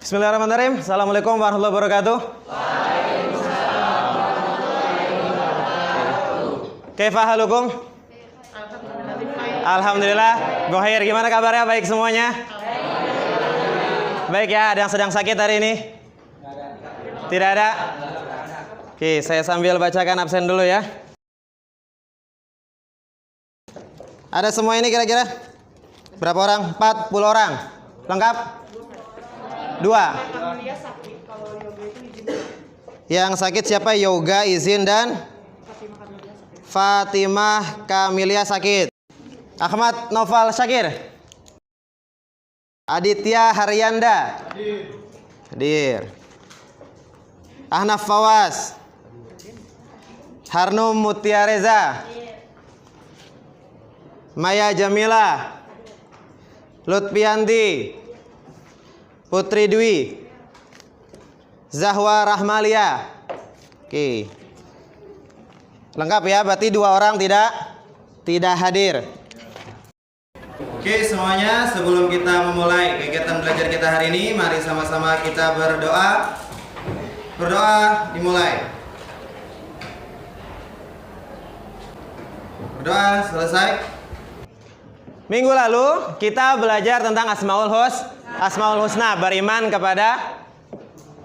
Bismillahirrahmanirrahim. Assalamualaikum warahmatullahi wabarakatuh. Kaifa halukum? Alhamdulillah. Gohair, gimana kabarnya? Baik semuanya? Baik ya, ada yang sedang sakit hari ini? Tidak ada? Oke, saya sambil bacakan absen dulu ya. Ada semua ini kira-kira? Berapa orang? 40 orang. Lengkap? 2. Yang sakit siapa? Yoga, izin, dan Fatimah Kamilia sakit. Ahmad Noval Syakir. Aditya Haryanda. Hadir. Ahnaf Fawaz. Harnum Mutiareza. Maya Jamila. Lutfianti. Putri Dwi. Zahwa Rahmalia. Oke. Lengkap ya, berarti 2 orang tidak hadir. Oke semuanya, sebelum kita memulai kegiatan belajar kita hari ini, mari sama-sama kita berdoa. Berdoa dimulai. Berdoa selesai. Minggu lalu kita belajar tentang Asmaul Husna, beriman kepada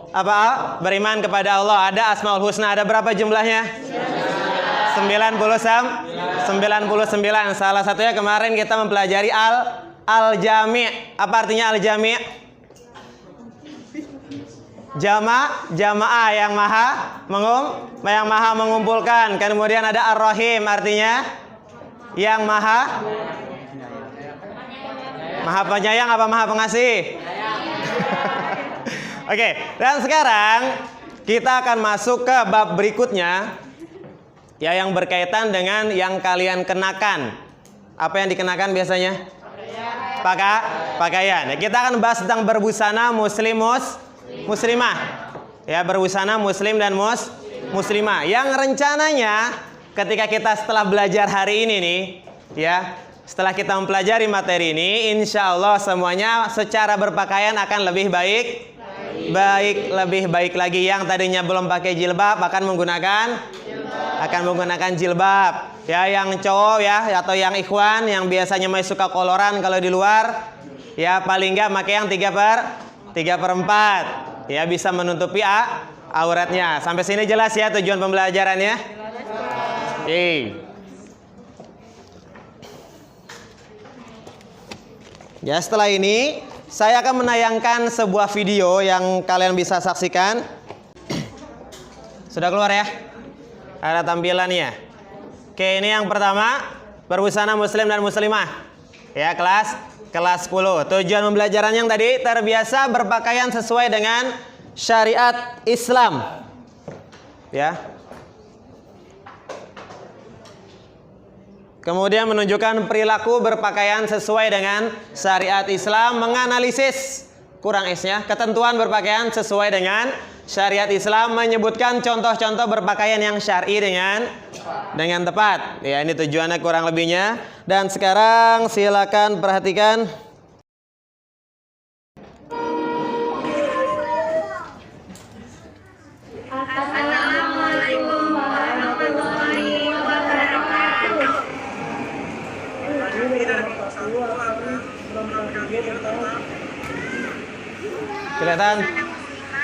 apa? Beriman kepada Allah. Ada Asmaul Husna, ada berapa jumlahnya? 99. Salah satunya kemarin kita mempelajari al-jami'. Apa artinya al-jami'? Jamaah yang maha mengumpulkan. Kemudian ada ar-rahim, artinya yang maha penyayang apa maha pengasih? Oke, dan sekarang kita akan masuk ke bab berikutnya, ya, yang berkaitan dengan yang kalian kenakan. Apa yang dikenakan biasanya? Pakaian. Ya, kita akan bahas tentang berbusana muslimah. Ya, berbusana muslim dan muslimah. Yang rencananya ketika kita setelah belajar hari ini nih, ya, setelah kita mempelajari materi ini, insya Allah semuanya secara berpakaian akan lebih baik, lebih baik lagi. Yang tadinya belum pakai jilbab akan menggunakan jilbab. Ya, yang cowok ya atau yang ikhwan yang biasanya masih suka koloran kalau di luar, ya paling nggak pakai yang 3/4. Ya, bisa menutupi auratnya. Sampai sini jelas ya tujuan pembelajarannya? Oke. Ya, setelah ini saya akan menayangkan sebuah video yang kalian bisa saksikan. Sudah keluar ya? Ada tampilannya. Oke, ini yang pertama, berbusana muslim dan muslimah. Ya, kelas 10. Tujuan pembelajaran yang tadi terbiasa berpakaian sesuai dengan syariat Islam. Ya. Kemudian menunjukkan perilaku berpakaian sesuai dengan syariat Islam, menganalisis kurang S-nya, ketentuan berpakaian sesuai dengan syariat Islam, menyebutkan contoh-contoh berpakaian yang syar'i dengan tepat. Ya, ini tujuannya kurang lebihnya. Dan sekarang silakan perhatikan. Kelihatan?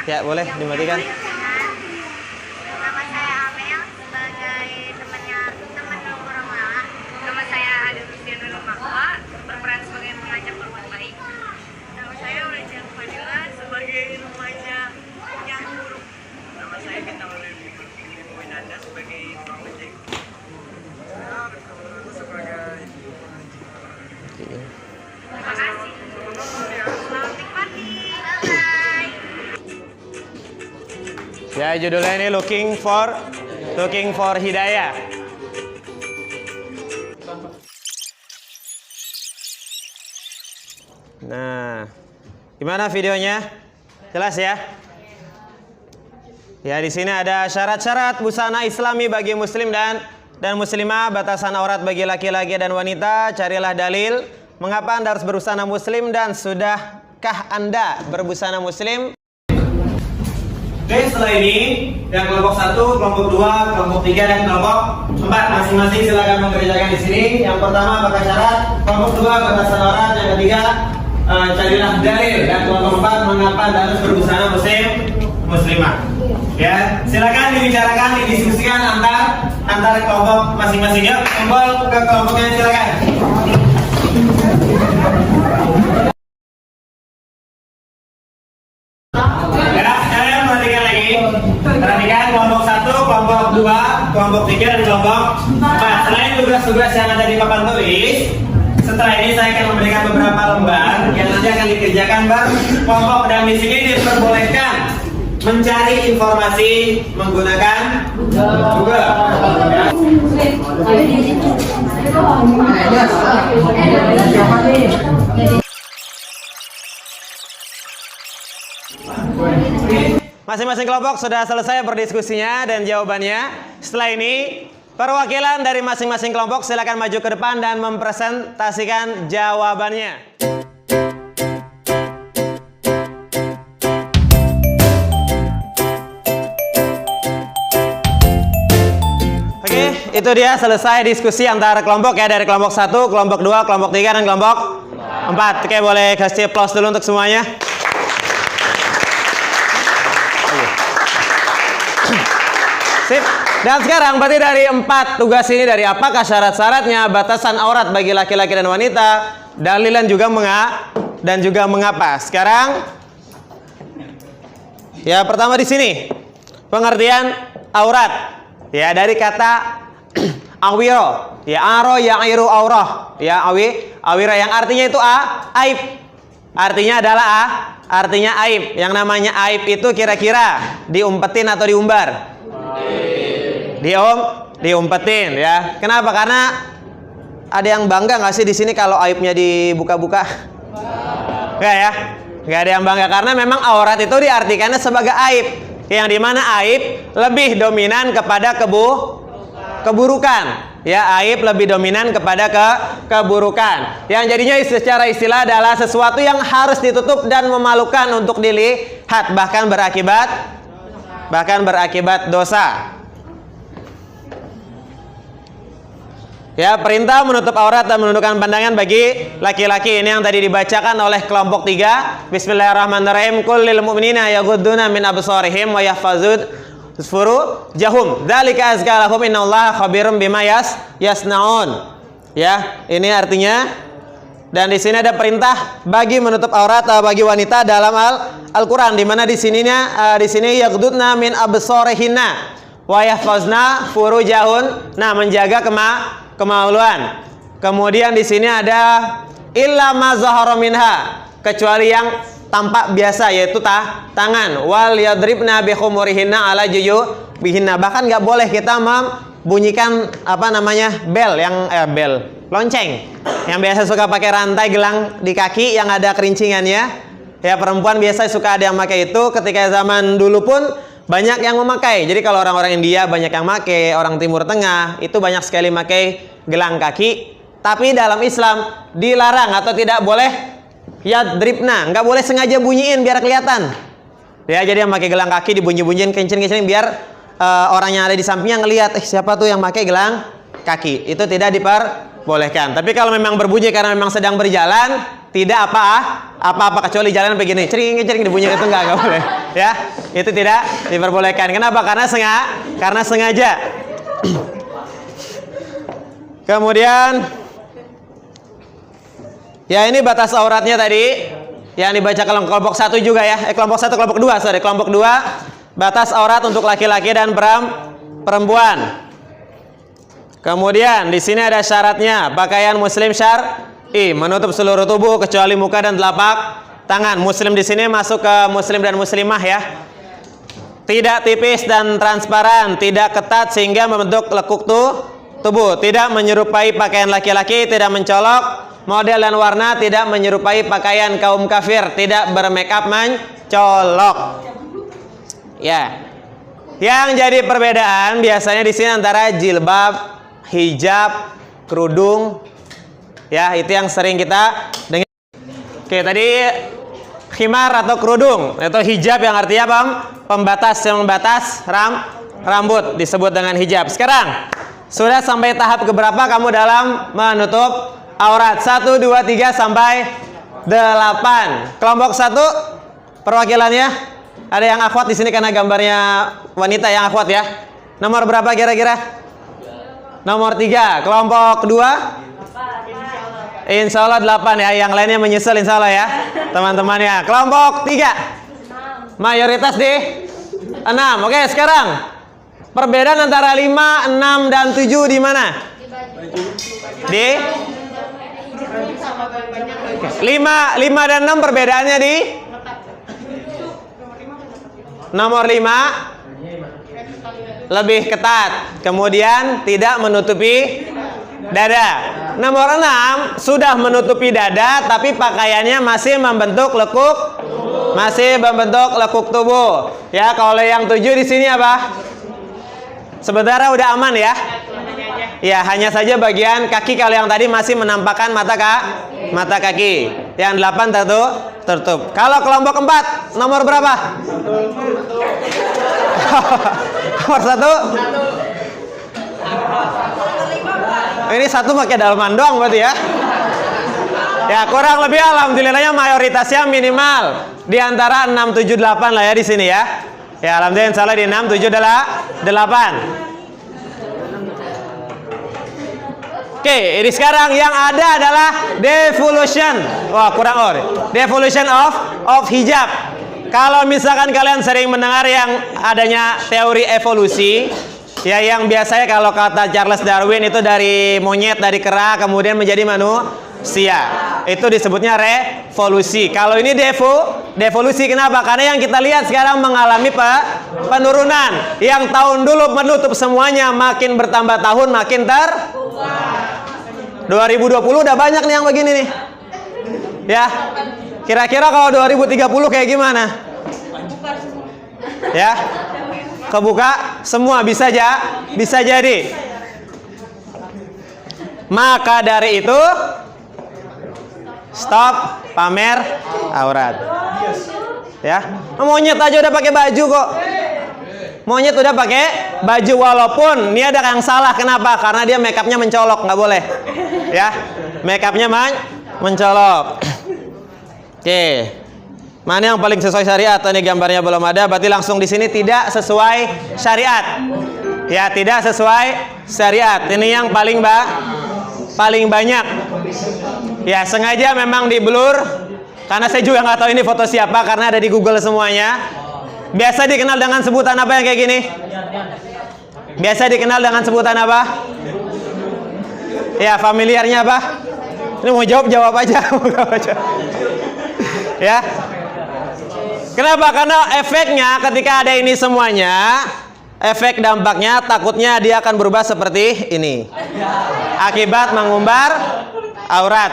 Ya, boleh dimatikan. Nama saya Amel, sebagai teman Nurul Mala. Nama saya Adi Luciana Makwa, berperan sebagai pengajak berbuat baik. Nama saya Ulijan Fadila, sebagai remaja yang buruk. Nama saya Bintang Winanda, sebagai tukang ojek. Terima kasih. Selamat menikmati. Bye. Ya, judulnya ini looking for hidayah. Nah, gimana videonya? Jelas ya? Ya, di sini ada syarat-syarat busana Islami bagi muslim dan muslimah, batasan aurat bagi laki-laki dan wanita. Carilah dalil mengapa Anda harus berbusana muslim dan sudah Siapkah Anda berbusana muslim? Oke, setelah ini yang kelompok 1, kelompok 2, kelompok 3 dan kelompok 4 masing-masing silakan mengerjakan di sini. Yang pertama pakai syarat, kelompok 2 batasan aurat, yang ketiga carilah dalil, dan kelompok 4 mengapa harus berbusana muslimah. Ya, silakan dibicarakan, didiskusikan antar kelompok masing-masing. Yuk, kumpul ke kelompoknya, silakan. Perhatikan kelompok 1, kelompok 2, kelompok 3 dan kelompok 4. Selain tugas-tugas yang ada di papan tulis, setelah ini saya akan memberikan beberapa lembar yang nanti akan dikerjakan berkelompok, dan di sini diperbolehkan mencari informasi menggunakan Google. Masing-masing kelompok sudah selesai berdiskusinya dan jawabannya. Setelah ini, perwakilan dari masing-masing kelompok silakan maju ke depan dan mempresentasikan jawabannya. Oke, itu dia selesai diskusi antara kelompok ya, dari kelompok 1, kelompok 2, kelompok 3 dan kelompok 4. Oke, boleh kasih applause dulu untuk semuanya. Sip. Dan sekarang berarti dari 4 tugas ini, dari apakah syarat-syaratnya, batasan aurat bagi laki-laki dan wanita, dalilan juga dan juga mengapa. Sekarang ya, pertama di sini pengertian aurat. Ya, dari kata awiro, ya aro yang iru aurah, ya awira yang artinya itu aib. Artinya adalah artinya aib. Yang namanya aib itu kira-kira diumpetin atau diumbar? Diumpetin ya. Kenapa? Karena ada yang bangga nggak sih di sini kalau aibnya dibuka-buka? Nggak ya? Nggak ada yang bangga, karena memang aurat itu diartikannya sebagai aib, yang dimana aib lebih dominan kepada keburukan. Ya, aib lebih dominan kepada keburukan. Yang jadinya secara istilah adalah sesuatu yang harus ditutup dan memalukan untuk dilihat, bahkan berakibat dosa. Ya, perintah menutup aurat dan menundukkan pandangan bagi laki-laki ini yang tadi dibacakan oleh kelompok 3. Bismillahirrahmanirrahim. Qul lil mu'minina yaghudduna min absarihim wa yahfazud furujahum. Dzalika azka lahum innallaha khabirum bima yasnaun. Ya, ini artinya, dan di sini ada perintah bagi menutup aurat bagi wanita dalam Al-Qur'an, di mana di sini yaghudduna min absarihinna wa yahfazna furujahun. Nah, menjaga kemaluan. Kemudian di sini ada illa ma zahara minha, kecuali yang tampak biasa, yaitu tangan. Wal yadribna bi khumurihinna ala juyubihinna. Bahkan nggak boleh kita membunyikan bel lonceng yang biasa suka pakai rantai gelang di kaki yang ada kerincingannya. Ya, perempuan biasa suka ada yang pakai itu. Ketika zaman dulu pun banyak yang memakai. Jadi kalau orang-orang India banyak yang pakai, orang Timur Tengah itu banyak sekali pakai gelang kaki. Tapi dalam Islam dilarang atau tidak boleh yadribna, nggak boleh sengaja bunyiin biar kelihatan. Ya, jadi yang pakai gelang kaki dibunyi-bunyiin kenceng-kenceng biar orang yang ada di sampingnya ngelihat, siapa tuh yang pakai gelang kaki. Itu tidak diperbolehkan. Tapi kalau memang berbunyi karena memang sedang berjalan, tidak apa-apa kecuali jalan begini, cering-cering dibunyi, itu nggak boleh. Ya, itu tidak diperbolehkan. Kenapa? Karena sengaja. Kemudian ya, ini batas auratnya tadi yang dibaca kelompok 1 juga ya. Kelompok 2 batas aurat untuk laki-laki dan perempuan. Kemudian di sini ada syaratnya, pakaian muslim syar'i, menutup seluruh tubuh kecuali muka dan telapak tangan. Muslim di sini masuk ke muslim dan muslimah ya. Tidak tipis dan transparan, tidak ketat sehingga membentuk lekuk tubuh, tidak menyerupai pakaian laki-laki, tidak mencolok model dan warna, tidak menyerupai pakaian kaum kafir, tidak bermake up mencolok. Ya. Yang jadi perbedaan biasanya di sini antara jilbab, hijab, kerudung. Ya, itu yang sering kita dengar. Oke, tadi khimar atau kerudung, atau hijab yang artinya apa? Pembatas yang membatas rambut disebut dengan hijab. Sekarang sudah sampai tahap keberapa kamu dalam menutup aurat? 1, 2, 3 sampai 8. Kelompok 1 perwakilannya ada yang akhwat di sini karena gambarnya wanita yang akhwat ya. Nomor berapa kira-kira? Nomor 3. Kelompok 2? Insya Allah 8 ya. Yang lainnya menyusul insya Allah ya teman-temannya. Kelompok 3 mayoritas di 6. Oke, sekarang perbedaan antara 5, 6, dan 7 di mana? Di 5 dan 6 perbedaannya di nomor 5 lebih ketat, kemudian tidak menutupi dada. Nomor 6 sudah menutupi dada tapi pakaiannya masih membentuk lekuk tubuh. Ya, kalau yang 7 di sini apa? Sebenarnya udah aman ya. Ya, hanya saja bagian kaki kalau yang tadi masih menampakkan mata kaki. Yang 8 tertutup. Kalau kelompok 4 nomor berapa? Nomor 1. Ini 1 pakai dalaman doang berarti ya. Ya, kurang lebih alhamdulillahnya mayoritasnya minimal di antara 6, 7, 8 lah ya di sini ya. Ya, alhamdulillah insyaallah di 6, 7, 8. Oke, ini sekarang yang ada adalah devolution. Wah, kurang devolution of hijab. Kalau misalkan kalian sering mendengar yang adanya teori evolusi, ya, yang biasanya kalau kata Charles Darwin itu dari monyet, dari kera, kemudian menjadi manusia. Itu disebutnya revolusi. Kalau ini devolusi, kenapa? Karena yang kita lihat sekarang mengalami penurunan. Yang tahun dulu menutup semuanya, makin bertambah tahun makin 2020 udah banyak nih yang begini nih. Ya, kira-kira kalau 2030 kayak gimana? Ya, kebuka semua bisa jadi. Maka dari itu stop pamer aurat. Ya, monyet aja udah pakai baju kok. Monyet udah pakai baju, walaupun ini ada yang salah. Kenapa? Karena dia make upnya mencolok, nggak boleh. Ya, make upnya mencolok. Oke, mana yang paling sesuai syariat? Ini gambarnya belum ada, berarti langsung di sini tidak sesuai syariat. Ya, tidak sesuai syariat. Ini yang paling banyak. Ya, sengaja memang di blur karena saya juga nggak tahu ini foto siapa karena ada di Google semuanya. Biasa dikenal dengan sebutan apa yang kayak gini? Biasa dikenal dengan sebutan apa? Ya, familiarnya apa? Ini mau jawab aja. Ya. Kenapa? Karena efeknya ketika ada ini semuanya, efek dampaknya takutnya dia akan berubah seperti ini. Akibat mengumbar aurat.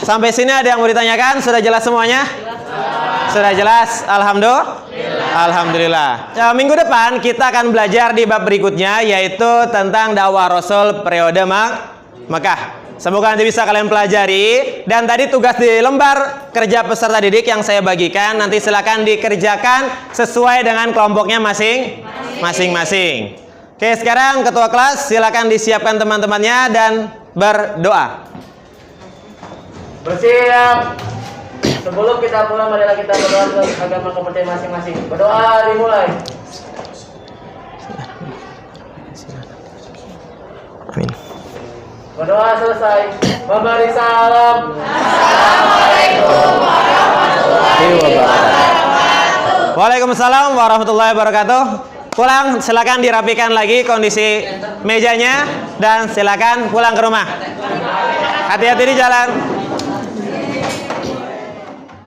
Sampai sini ada yang mau ditanyakan? Sudah jelas semuanya? Sudah jelas? Alhamdulillah. Ya, minggu depan kita akan belajar di bab berikutnya, yaitu tentang dakwah Rasul periode Mekah. Semoga nanti bisa kalian pelajari. Dan tadi tugas di lembar kerja peserta didik yang saya bagikan, nanti silakan dikerjakan sesuai dengan kelompoknya masing-masing. Oke, sekarang ketua kelas silakan disiapkan teman-temannya dan berdoa. Bersiap. Sebelum kita pulang, marilah kita berdoa ke agama kepercayaan masing-masing. Berdoa dimulai. Amin. Berdoa selesai. Memberi salam. Assalamualaikum warahmatullahi wabarakatuh. Waalaikumsalam warahmatullahi wabarakatuh. Pulang, silakan dirapikan lagi kondisi mejanya dan silakan pulang ke rumah. Hati-hati di jalan.